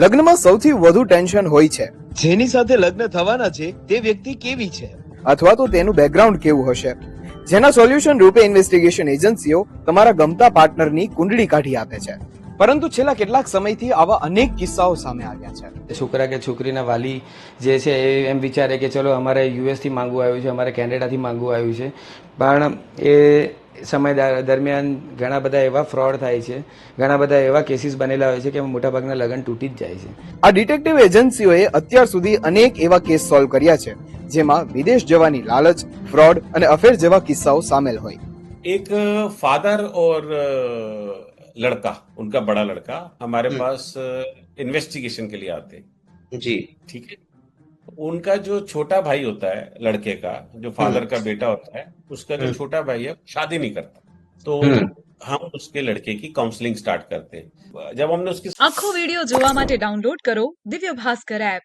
લગ્નમાં સૌથી વધુ ટેન્શન હોય છે, જેની સાથે લગ્ન થવાના છે તે વ્યક્તિ કેવી છે, અથવા તો તેનું બેકગ્રાઉન્ડ કેવું હશે, જેના સોલ્યુશન રૂપે ઇન્વેસ્ટિગેશન એજન્સીઓ તમારા ગમતા પાર્ટનરની કુંડળી કાઢી આપે છે. પરંતુ છેલ્લા કેટલાક સમયથી આવા અનેક કિસ્સાઓ સામે આવ્યા છે. છોકરા કે છોકરીના વાલી જે છે એ એમ વિચારે કે ચલો અમારે યુએસથી માંગવું આવ્યું છે, અમારે કેનેડાથી માંગવું આવ્યું છે, પણ એ સમય દરમિયાન ઘણા બધા એવા ફ્રોડ થાય છે, ઘણા બધા એવા કેસીસ બનેલા હોય છે કે મોટાભાગના લગ્ન તૂટી જ જાય છે. આ ડિટેક્ટિવ એજન્સીઓએ અત્યાર સુધી અનેક એવા કેસ સોલ્વ કર્યા છે, જેમાં વિદેશ જવાની લાલચ, ફ્રોડ અને અફેર જેવા કિસ્સાઓ સામેલ હોય. एक फादर और लड़का, उनका बड़ा लड़का हमारे पास इन्वेस्टिगेशन के लिए आते हैं. जी. ठीक है. उनका जो छोटा भाई होता है लड़के का, जो फादर का बेटा होता है, उसका जो छोटा भाई है शादी नहीं करता, तो हम उसके लड़के की काउंसलिंग स्टार्ट करते हैं. जब हमने उसकी આખો વિડિયો જોવા માટે ડાઉનલોડ કરો દિવ્ય ભાસ્કર એપ.